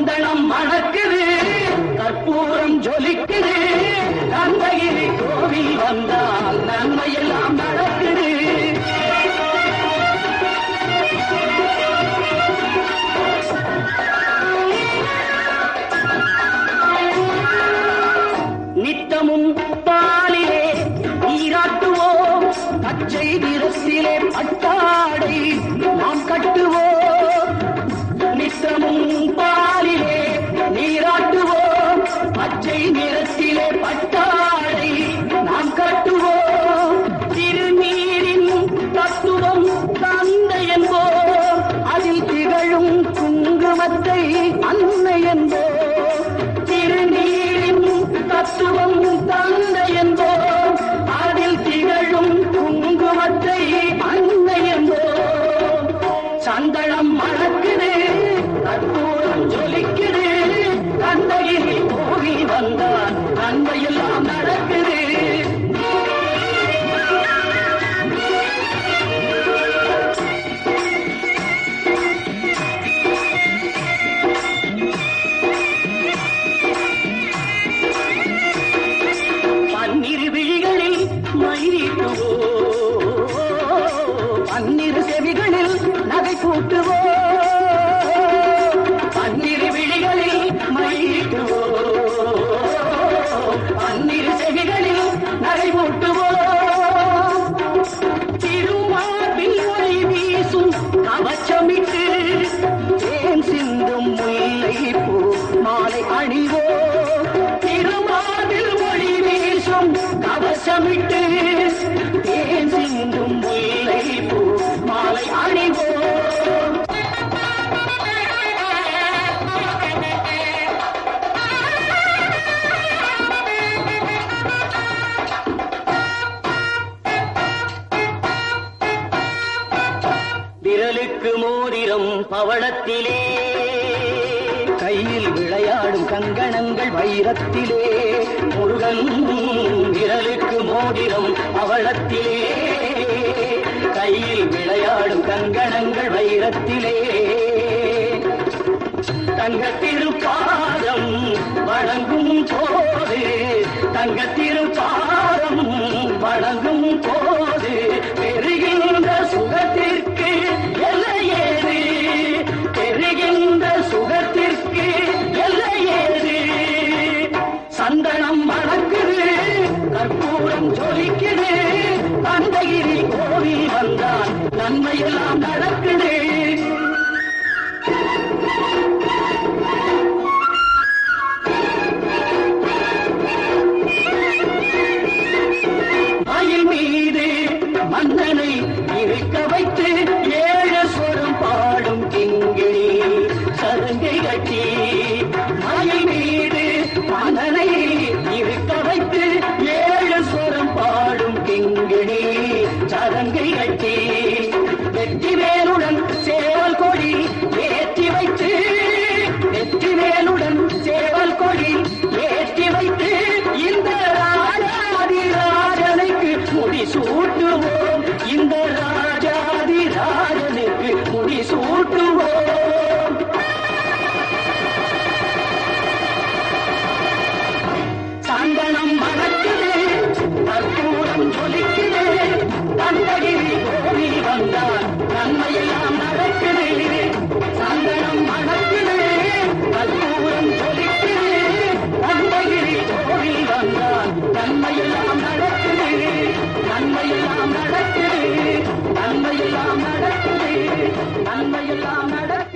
சந்தனம் மணக்குது, கற்பூரம் ஜொலிக்குது, கந்தகிரி கோவில் வந்தால் நன்மையெல்லாம் நடக்குது. நித்தமும் பாலிலே நீராட்டுவோம், பச்சை நிறத்திலே பட்டாடை நாம் கட்டுவோம். நித்தமும் பாலிலே நீராட்டுவோம், பச்சை நிறத்திலே பட்டாடை நாம் கட்டுவோம். திருநீரின் தத்துவம் தந்தை என்போம், அதில் திகழும் குங்குமத்தை அன்னை என்போம். திருநீரின் தத்துவம் தந்தை என்போம், அதில் திகழும் குங்குமத்தை அன்னை என்போம். சந்தனம் மணக்குது, கற்பூரம் ஜொலிக்குது, கந்தகிரி கோவில் வந்தால் நன்மையெல்லாம் நடக்குது. பன்னிரு விழிகளில் மயிலிட்டுவோம், பன்னிரு செவிகளில் நகை கூட்டுவோம். பன்னிரு விழிகளில் மயிலிட்டுவோம், பன்னிரு செவிகளில் நகை கூட்டுவோம். திருமார்பில் ஒளி வீசும் கவச்சமிட்டு, தேன் சிந்தும் முல்லை பூ மாலை அணிவோம். திருமார்பில் ஒளி வீசும் கவசமிட்டு, தேன் சிந்தும் முல்லை பூ மாலை அணிவோம். விரலுக்கு மோதிரம் பவளத்திலே, கையில் விளையாடும் கங்கணங்கள் வைரத்திலே. முருகன் விரலுக்கு மோதிரம் பவளத்திலே, கையில் விளையாடும் கங்கணங்கள் வைரத்திலே. தங்கத்திருப்பாதம் வணங்கும் போது, தங்கத்திருப்பாதம் வணங்கும் போது, பெறுகின்ற சுகத்திற்கு எல்லையேது, பெறுகின்ற சுகத்திற்கு எல்லையேது. சந்தனம் மணக்குது, கற்பூரம் ஜொலிக்குது, கந்தகிரி கோவில் வந்தால் நன்மையெல்லாம் நடக்குது. மயில் மீது மன்னனை இருக்க வைத்து, ஏழு சொரம் பாடும் கிங்கிணி சதங்கை கட்டி. மயில் மீது மன்னனை இருக்க வைத்து, ஏழு சொரம் பாடும் கிங்கிணி சதங்கை கட்டி. வெற்றிவேலுடன் சேவல் கொடி ஏற்றி வைத்து, வெற்றிவேலுடன் சேவல் கொடி ஏற்றி வைத்து, இந்த ராஜாதிராஜனுக்கு முடி சூட்டுவோம், இந்த ராஜாதிராஜனுக்கு முடி சூட்டுவோம். சந்தனம் மணக்குது, கற்பூரம் ஜொலிக்குது, கந்தகிரி கோவில் வந்தால் நன்மையெல்லாம் நடக்குது. சந்தனம் மணக்குது, கற்பூரம் ஜொலிக்குது, கந்தகிரி கோவில் வந்தால் நன்மையெல்லாம் நடக்குது. நன்மையெல்லாம் நடக்குது, நன்மையெல்லாம் நடக்குது, நன்மையெல்லாம் நடக்குது.